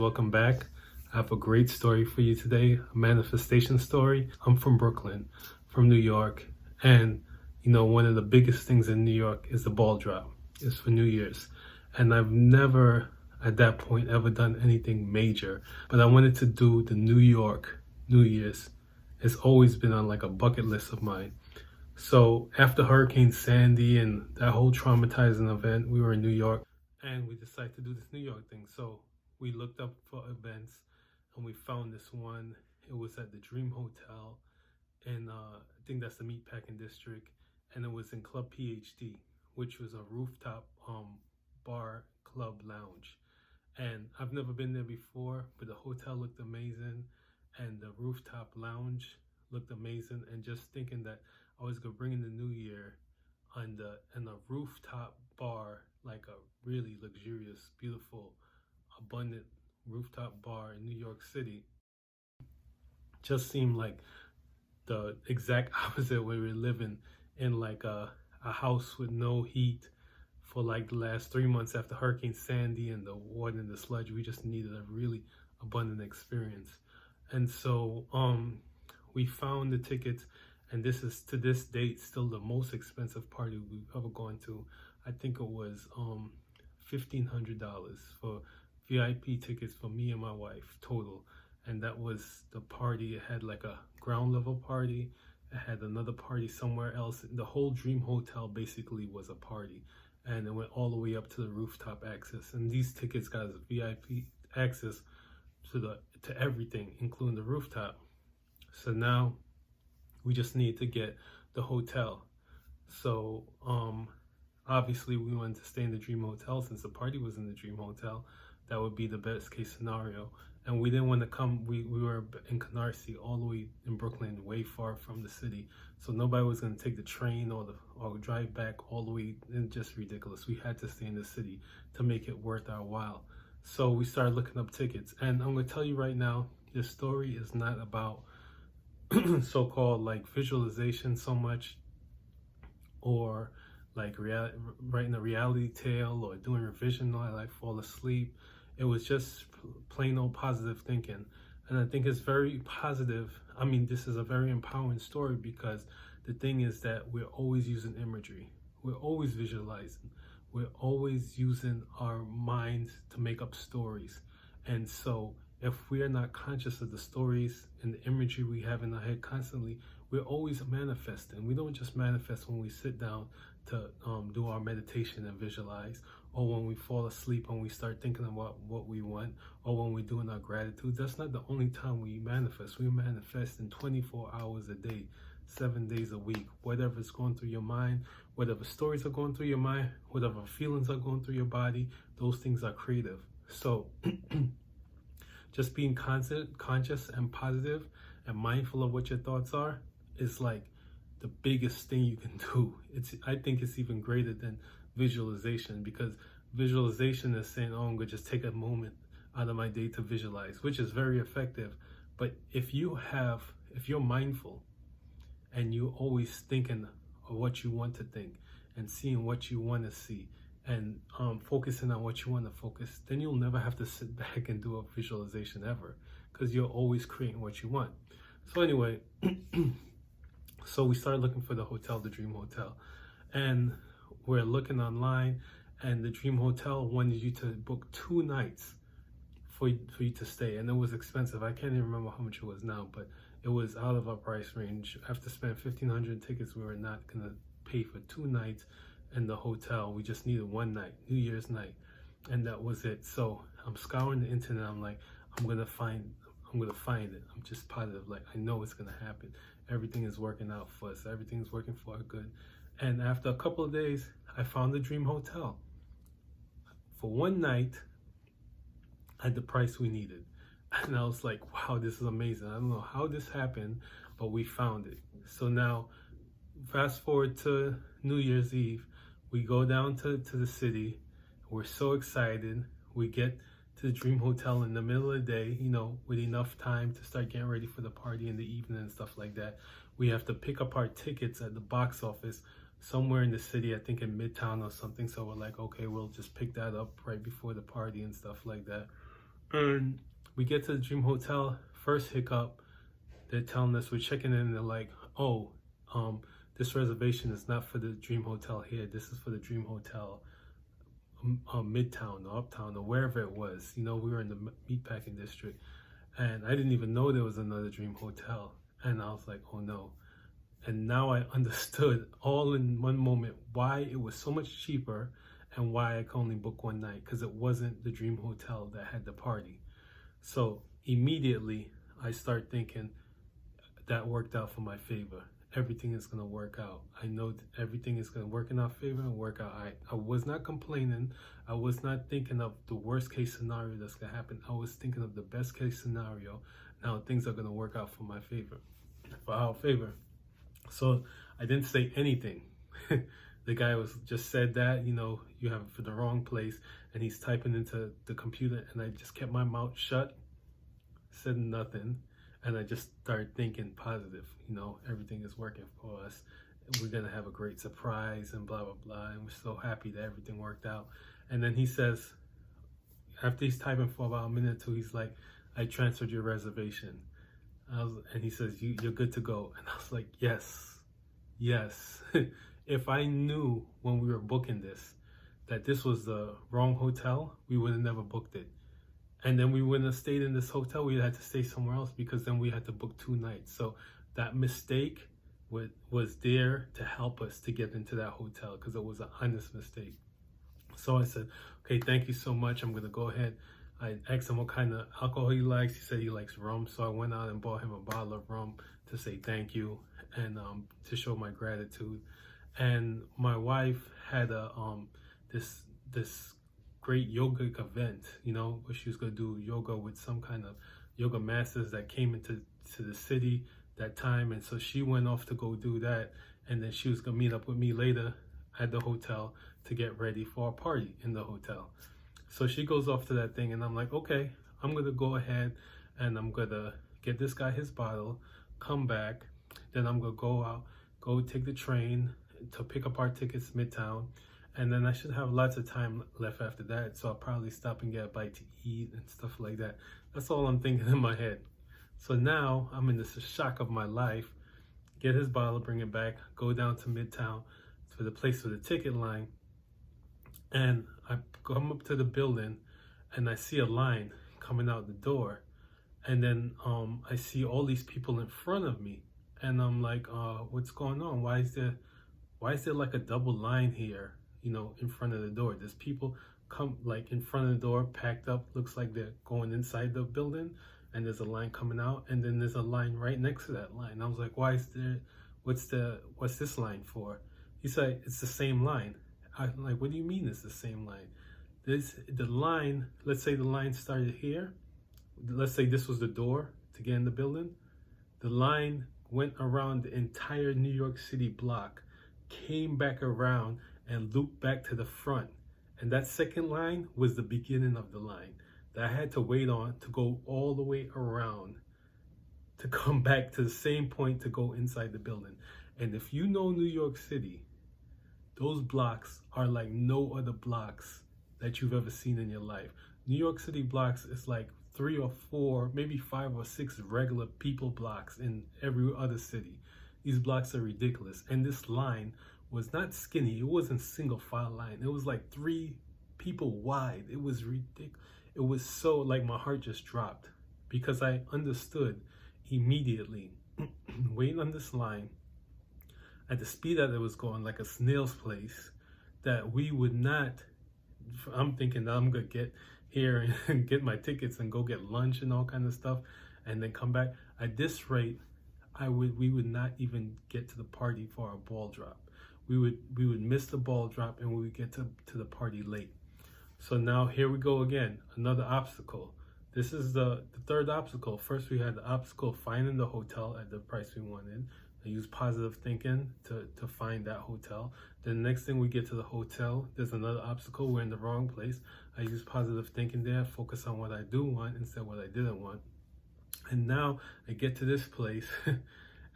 welcome back. I have a great story for you today, a manifestation story. I'm from Brooklyn, from New York, and one of the biggest things in New York is the ball drop. It's for New Year's, and I've never at that point ever done anything major, but I wanted to do the New York New Year's. It's always been on like a bucket list of mine. So after Hurricane Sandy and that whole traumatizing event, we were in New York and we decided to do this New York thing. So we looked up for events and we found this one. It was at the Dream Hotel in I think that's the Meatpacking District, and it was in Club PhD, which was a rooftop bar club lounge. And I've never been there before, but the hotel looked amazing and the rooftop lounge looked amazing. And just thinking that I was gonna bring in the new year on in a rooftop bar, like a really luxurious, beautiful, abundant rooftop bar in New York City, just seemed like the exact opposite way we were living in like a house with no heat for like the last 3 months after Hurricane Sandy and the water and the sludge. We just needed a really abundant experience. And so we found the tickets, and this is to this date still the most expensive party we've ever gone to. I think it was $1,500 for VIP tickets for me and my wife total. And that was the party. It had like a ground level party. It had another party somewhere else. The whole Dream Hotel basically was a party, and it went all the way up to the rooftop access. And these tickets got us VIP access to everything, including the rooftop. So now we just need to get the hotel. So obviously we wanted to stay in the Dream Hotel since the party was in the Dream Hotel. That would be the best case scenario. And we didn't want to come, we were in Canarsie, all the way in Brooklyn, way far from the city. So nobody was going to take the train or drive back all the way. It's just ridiculous. We had to stay in the city to make it worth our while. So we started looking up tickets. And I'm going to tell you right now, this story is not about so-called like visualization so much, or like writing a reality tale or doing revision while I fall asleep. It was just plain old positive thinking. And I think it's very positive. I mean, this is a very empowering story because the thing is that we're always using imagery. We're always visualizing. We're always using our minds to make up stories. And so if we are not conscious of the stories and the imagery we have in our head constantly, we're always manifesting. We don't just manifest when we sit down to do our meditation and visualize, or when we fall asleep and we start thinking about what we want, or when we're doing our gratitude. That's not the only time we manifest. We manifest in 24 hours a day, 7 days a week. Whatever is going through your mind, whatever stories are going through your mind, whatever feelings are going through your body, those things are creative. So just being conscious and positive and mindful of what your thoughts are is like the biggest thing you can do. I think it's even greater than visualization, because visualization is saying, oh, I'm gonna just take a moment out of my day to visualize, which is very effective. But if you're mindful and you're always thinking of what you want to think and seeing what you want to see and focusing on what you want to focus, then you'll never have to sit back and do a visualization ever, because you're always creating what you want. So anyway, so we started looking for the hotel, the Dream Hotel, and we're looking online, and the Dream Hotel wanted you to book 2 nights for you to stay, and it was expensive. I can't even remember how much it was now, but it was out of our price range. After spending $1,500 tickets, we were not gonna pay for 2 nights in the hotel. We just needed 1 night, New Year's night, and that was it. So I'm scouring the internet. I'm like, I'm gonna find it. I'm just positive. Like, I know it's gonna happen. Everything is working out for us. Everything's working for our good. And after a couple of days, I found the Dream Hotel for 1 night at the price we needed. And I was like, wow, this is amazing. I don't know how this happened, but we found it. So now, fast forward to New Year's Eve, we go down to the city. We're so excited. We get to the Dream Hotel in the middle of the day, with enough time to start getting ready for the party in the evening and stuff like that. We have to pick up our tickets at the box office somewhere in the city, I think in Midtown or something. So we're like, okay, we'll just pick that up right before the party and stuff like that. And we get to the Dream Hotel. First hiccup, they're telling us we're checking in. And they're like, "Oh, this reservation is not for the Dream Hotel here. This is for the Dream Hotel, Midtown or Uptown or wherever it was." We were in the Meatpacking District, and I didn't even know there was another Dream Hotel. And I was like, "Oh no!" And now I understood all in one moment why it was so much cheaper and why I could only book one night, because it wasn't the Dream Hotel that had the party. So immediately I start thinking that worked out for my favor. Everything is going to work out. I know everything is going to work in our favor and work out. I was not complaining. I was not thinking of the worst case scenario that's going to happen. I was thinking of the best case scenario. Now things are going to work out for my favor, for our favor. So I didn't say anything. The guy was just said that, you have it for the wrong place, and he's typing into the computer, and I just kept my mouth shut, said nothing, and I just started thinking positive, everything is working for us. We're gonna have a great surprise and blah blah blah, and we're so happy that everything worked out. And then he says, after he's typing for about a minute or two, he's like, "I transferred your reservation." And he says, you're good to go. And I was like, yes. If I knew when we were booking this that this was the wrong hotel, we would have never booked it. And then we wouldn't have stayed in this hotel. We had to stay somewhere else, because then we had to book 2 nights. So that mistake was there to help us to get into that hotel, because it was an honest mistake. So I said, "Okay, thank you so much. I'm going to go ahead." I asked him what kind of alcohol he likes. He said he likes rum. So I went out and bought him a bottle of rum to say thank you and to show my gratitude. And my wife had this great yoga event, where she was going to do yoga with some kind of yoga masters that came into the city that time. And so she went off to go do that. And then she was going to meet up with me later at the hotel to get ready for a party in the hotel. So she goes off to that thing, and I'm like, okay, I'm going to go ahead and I'm going to get this guy his bottle, come back. Then I'm going to go take the train to pick up our tickets Midtown. And then I should have lots of time left after that. So I'll probably stop and get a bite to eat and stuff like that. That's all I'm thinking in my head. So now I'm in this shock of my life. Get his bottle, bring it back, go down to Midtown to the place with the ticket line. And I come up to the building, and I see a line coming out the door. And then I see all these people in front of me. And I'm like, what's going on? Why is there like a double line here, in front of the door? There's people come like in front of the door, packed up, looks like they're going inside the building. And there's a line coming out. And then there's a line right next to that line. I was like, what's this line for? He said, it's the same line. I'm like, what do you mean it's the same line? The line, let's say the line started here. Let's say this was the door to get in the building. The line went around the entire New York City block, came back around and looped back to the front. And that second line was the beginning of the line that I had to wait on to go all the way around to come back to the same point to go inside the building. And if you know New York City, those blocks are like no other blocks that you've ever seen in your life. New York City blocks is like 3 or 4, maybe 5 or 6 regular people blocks in every other city. These blocks are ridiculous. And this line was not skinny. It wasn't single file line. It was like 3 people wide. It was ridiculous. It was so like my heart just dropped, because I understood immediately waiting on this line at the speed that it was going, like a snail's pace, that we would not. I'm thinking that I'm gonna get here and get my tickets and go get lunch and all kind of stuff, and then come back. At this rate, we would not even get to the party for our ball drop. We would miss the ball drop, and we would get to the party late. So now here we go again, another obstacle. This is the third obstacle. First, we had the obstacle of finding the hotel at the price we wanted. I use positive thinking to find that hotel. Then the next thing we get to the hotel, there's another obstacle. We're in the wrong place. I use positive thinking there, focus on what I do want instead of what I didn't want. And now I get to this place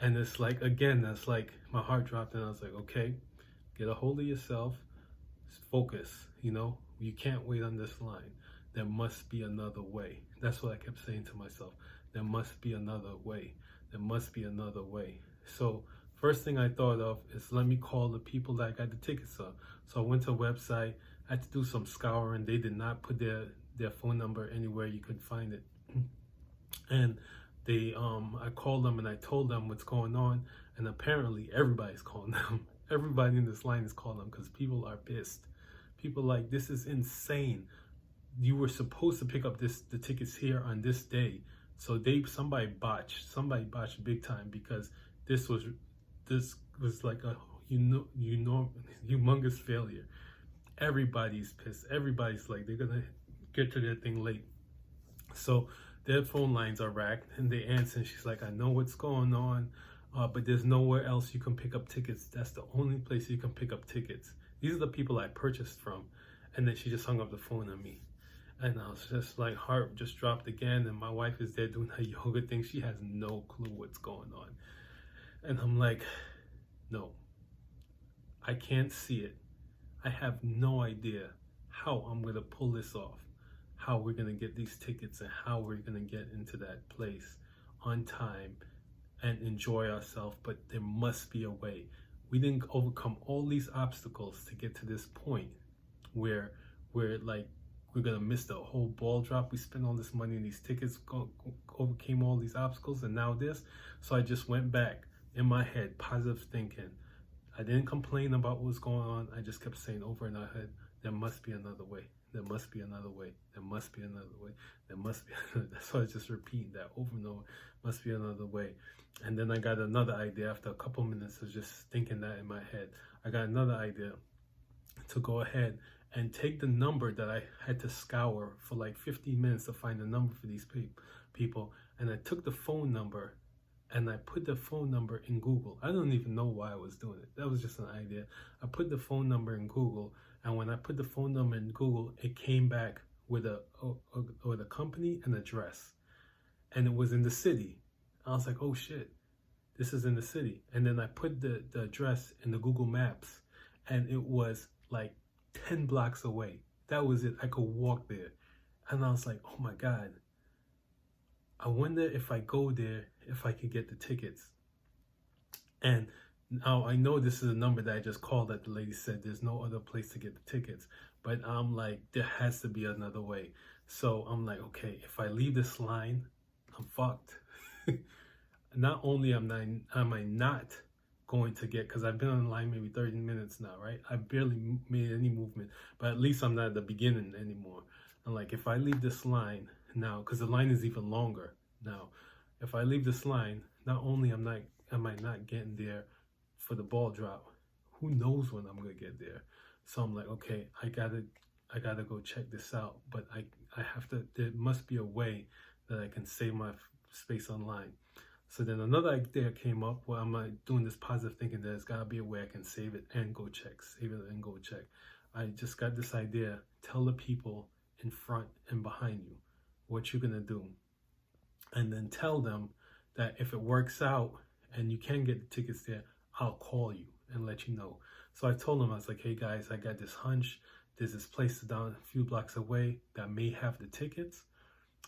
and it's like, again, that's like my heart dropped, and I was like, okay, get a hold of yourself, focus, you can't wait on this line. There must be another way. That's what I kept saying to myself. There must be another way. There must be another way. So first thing I thought of is, let me call the people that got the tickets up. So I went to a website. I had to do some scouring. They did not put their phone number anywhere you could find it. And I called them and I told them what's going on, and apparently everybody's calling them. Everybody in this line is calling them because people are pissed. People are like, this is insane. You were supposed to pick up the tickets here on this day. So somebody botched big time, because this was like a humongous failure. Everybody's pissed. Everybody's like, they're gonna get to their thing late. So their phone lines are racked, and they answer, and she's like, I know what's going on, but there's nowhere else you can pick up tickets. That's the only place you can pick up tickets. These are the people I purchased from. And then she just hung up the phone on me. And I was just like, heart just dropped again. And my wife is there doing her yoga thing. She has no clue what's going on. And I'm like, no, I can't see it. I have no idea how I'm going to pull this off, how we're going to get these tickets, and how we're going to get into that place on time and enjoy ourselves. But there must be a way. We didn't overcome all these obstacles to get to this point where we're gonna miss the whole ball drop. We spent all this money on these tickets, overcame all these obstacles, and now this. So I just went back in my head, positive thinking. I didn't complain about what was going on. I just kept saying over in our head, there must be another way. There must be another way. There must be another way. There must be. That's why I was just repeating that over and over. Must be another way. And then I got another idea after a couple minutes of just thinking that in my head. I got another idea to go ahead and take the number that I had to scour for like 15 minutes to find the number for these people. And I took the phone number and I put the phone number in Google. I don't even know why I was doing it. That was just an idea. I put the phone number in Google, and when I put the phone number in Google, it came back with a company and address, and it was in the city. I was like, oh shit, this is in the city. And then I put the address in the Google Maps, and it was like 10 blocks away. That was it. I could walk there. And I was like, oh my God, I wonder if I go there, if I could get the tickets. And now I know this is a number that I just called that the lady said there's no other place to get the tickets. But I'm like, there has to be another way. So I'm like, okay, if I leave this line, I'm fucked. Not only am I not going to get, because I've been on the line maybe 30 minutes now, right? I barely made any movement, but at least I'm not at the beginning anymore. And like, if I leave this line now, because the line is even longer now, if I leave this line, not only am I not getting there for the ball drop, who knows when I'm gonna get there. So I'm like, okay, I gotta go check this out, but I have to, there must be a way that I can save my space online. So then another idea came up where I'm like doing this positive thinking, there's gotta be a way I can save it and go check, save it and go check. I just got this idea, tell the people in front and behind you what you're gonna do. And then tell them that if it works out and you can get the tickets there, I'll call you and let you know. So I told them, I was like, hey guys, I got this hunch. There's this place down a few blocks away that may have the tickets.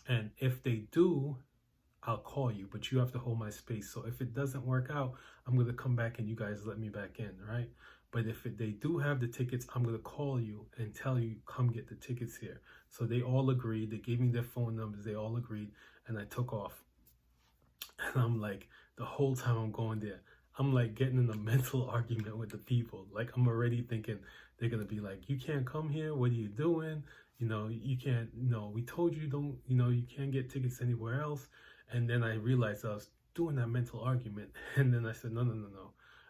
And if they do, I'll call you, but you have to hold my space. So if it doesn't work out, I'm going to come back and you guys let me back in, right? But if they do have the tickets, I'm going to call you and tell you, come get the tickets here. So they all agreed. They gave me their phone numbers. They all agreed. And I took off. And I'm like, the whole time I'm going there, I'm like getting in a mental argument with the people. Like, I'm already thinking they're going to be like, you can't come here. What are you doing? You know, you can't, we told you don't, you can't get tickets anywhere else. And then I realized I was doing that mental argument. And then I said, no.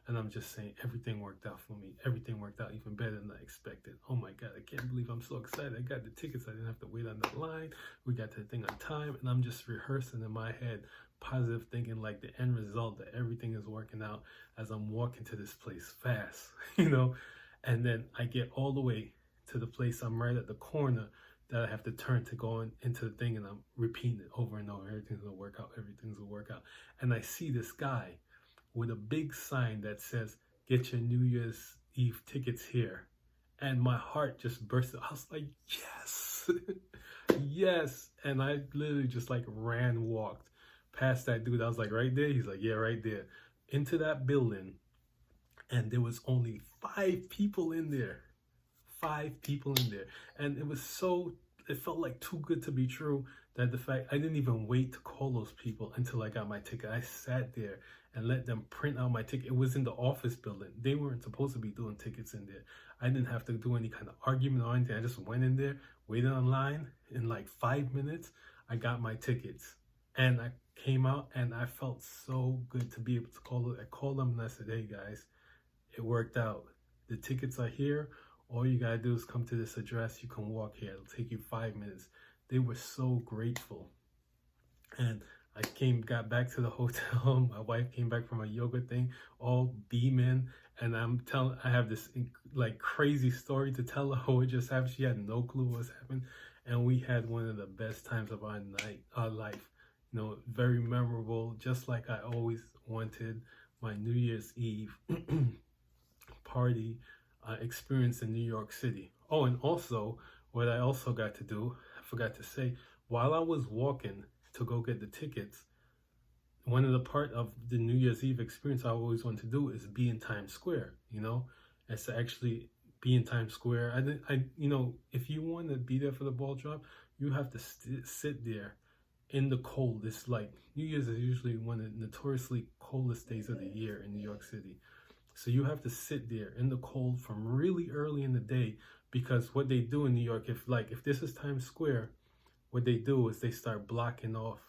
And I'm just saying, everything worked out for me. Everything worked out even better than I expected. Oh my God, I can't believe I'm so excited. I got the tickets. I didn't have to wait on the line. We got to the thing on time. And I'm just rehearsing in my head, positive thinking, like the end result that everything is working out as I'm walking to this place fast, And then I get all the way to the place. I'm right at the corner that I have to turn to go into the thing. And I'm repeating it over and over. Everything's going to work out. Everything's going to work out. And I see this guy with a big sign that says, get your New Year's Eve tickets here. And my heart just burst. I was like, yes. Yes. Yes. And I literally just like walked past that dude. I was like, right there? He's like, yeah, right there. Into that building. And there was only 5 people in there. 5 people in there. And it felt like too good to be true that the fact I didn't even wait to call those people until I got my ticket. I sat there and let them print out my ticket. It was in the office building. They weren't supposed to be doing tickets in there. I didn't have to do any kind of argument or anything. I just went in there, waited online. In like 5 minutes, I got my tickets. And I came out and I felt so good to be able to call it. I called them and I said, hey guys, it worked out. The tickets are here. All you gotta do is come to this address. You can walk here. It'll take you 5 minutes. They were so grateful. And got back to the hotel. My wife came back from a yoga thing, all beaming. And I have this like crazy story to tell her how it just happened. She had no clue what's happened. And we had one of the best times of our life. Very memorable, just like I always wanted my New Year's Eve party experience in New York City. Oh, and also, what I also got to do, I forgot to say, while I was walking to go get the tickets, one of the part of the New Year's Eve experience I always want to do is be in Times Square, and to actually be in Times Square. If you want to be there for the ball drop, you have to sit there in the cold. It's like New Year's is usually one of the notoriously coldest days of the year in New York City. So you have to sit there in the cold from really early in the day, because what they do in New York, if this is Times Square, what they do is they start blocking off,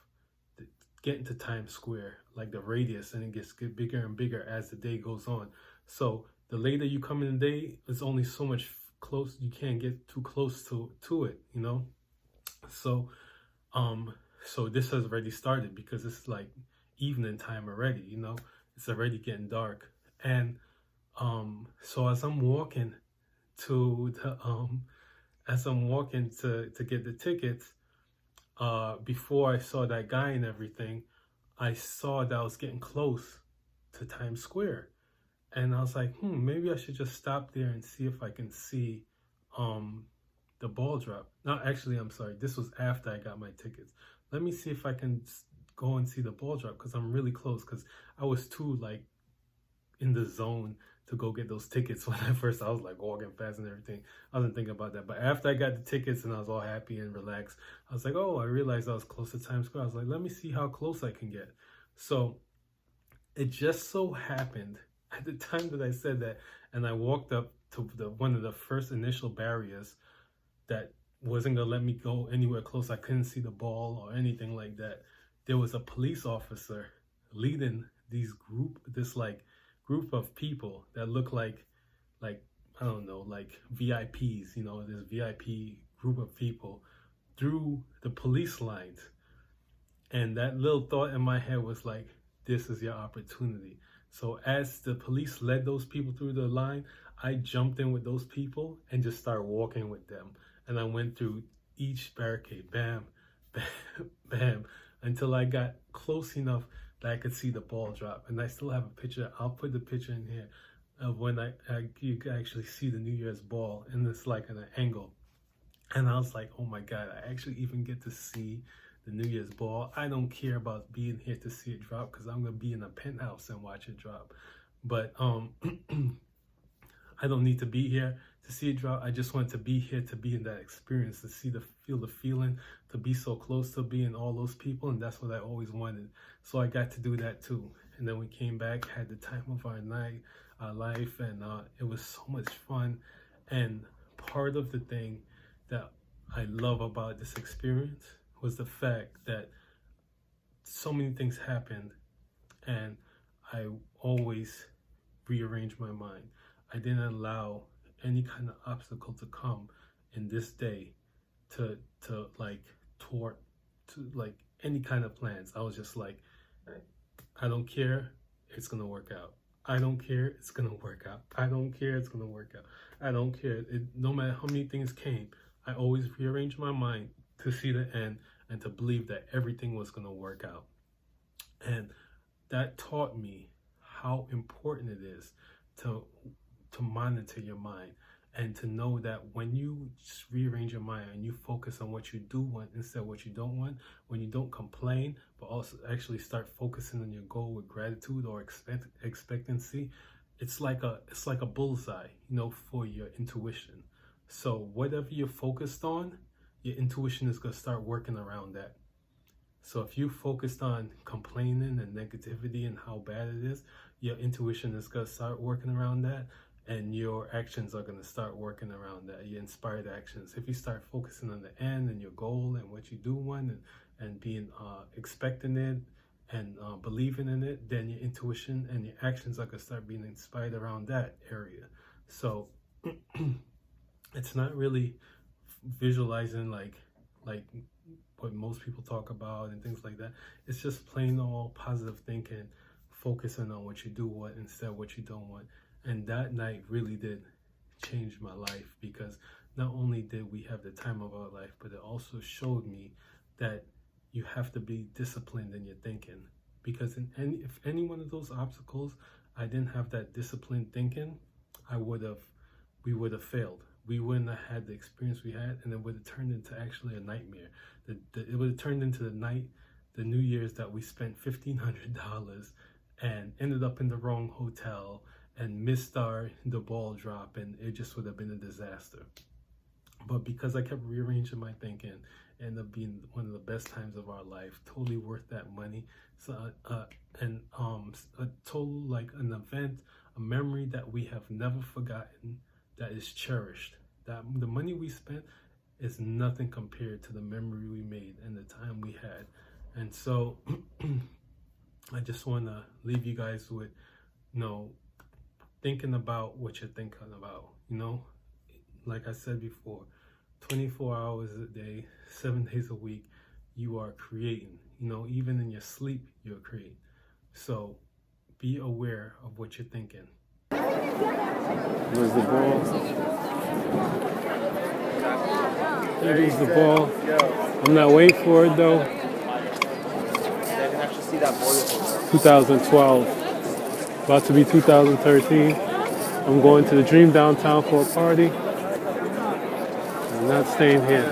getting to Times Square, like the radius, and it gets bigger and bigger as the day goes on. So the later you come in the day, it's only so much close, you can't get too close to it, So, so this has already started because it's like evening time already, it's already getting dark. And so as I'm walking to get the tickets, before I saw that guy and everything, I saw that I was getting close to Times Square. And I was like, maybe I should just stop there and see if I can see the ball drop. No, actually, I'm sorry. This was after I got my tickets. Let me see if I can go and see the ball drop, because I'm really close, because I was too in the zone to go get those tickets. When I was like walking fast and everything, I wasn't thinking about that. But after I got the tickets and I was all happy and relaxed, I was like, oh, I realized I was close to Times Square. I was like, let me see how close I can get. So it just so happened at the time that I said that, and I walked up to one of the first initial barriers that wasn't gonna let me go anywhere close. I couldn't see the ball or anything like that. There was a police officer leading this group of people that look like I don't know, like VIPs, this VIP group of people through the police lines. And that little thought in my head was like, this is your opportunity. So as the police led those people through the line, I jumped in with those people and just started walking with them. And I went through each barricade, bam, bam, bam, until I got close enough that I could see the ball drop. And I still have a picture. I'll put the picture in here of when you can actually see the New Year's ball, and it's like at an angle. And I was like, oh my God, I actually even get to see the New Year's ball. I don't care about being here to see it drop, because I'm going to be in a penthouse and watch it drop. But I don't need to be here to see it drop. I just want to be here to be in that experience, to feel the feeling, to be so close to being all those people. And that's what I always wanted. So I got to do that too. And then we came back, had the time of our life, and it was so much fun. And part of the thing that I love about this experience was the fact that so many things happened, and I always rearranged my mind. I didn't allow any kind of obstacle to come in this day to thwart any kind of plans. I was just like, I don't care, it's gonna work out. I don't care, it's gonna work out. I don't care, it's gonna work out. I don't care. No matter how many things came, I always rearranged my mind to see the end and to believe that everything was gonna work out. And that taught me how important it is to monitor your mind And to know that when you just rearrange your mind and you focus on what you do want instead of what you don't want, when you don't complain, but also actually start focusing on your goal with gratitude or expectancy, it's like a bullseye, for your intuition. So whatever you're focused on, your intuition is gonna start working around that. So if you focused on complaining and negativity and how bad it is, your intuition is gonna start working around that, and your actions are going to start working around that, your inspired actions. If you start focusing on the end and your goal and what you do want, and being expecting it and believing in it, then your intuition and your actions are going to start being inspired around that area. So it's not really visualizing like what most people talk about and things like that. It's just plain old positive thinking, focusing on what you do want instead of what you don't want. And that night really did change my life, because not only did we have the time of our life, but it also showed me that you have to be disciplined in your thinking. Because if any one of those obstacles, I didn't have that disciplined thinking, we would have failed. We wouldn't have had the experience we had, and it would have turned into actually a nightmare. It would have turned into the New Year's that we spent $1,500 and ended up in the wrong hotel and missed the ball drop, and it just would have been a disaster. But because I kept rearranging my thinking, it ended up being one of the best times of our life, totally worth that money. So a total, like, an event, a memory that we have never forgotten, that is cherished. That the money we spent is nothing compared to the memory we made and the time we had. And so I just want to leave you guys with, thinking about what you're thinking about. Like I said before, 24 hours a day, 7 days a week, you are creating. Even in your sleep, you're creating. So be aware of what you're thinking. Where's the ball? There is the ball. I'm not waiting for it though. 2012. About to be 2013. I'm going to the Dream Downtown for a party. I'm not staying here.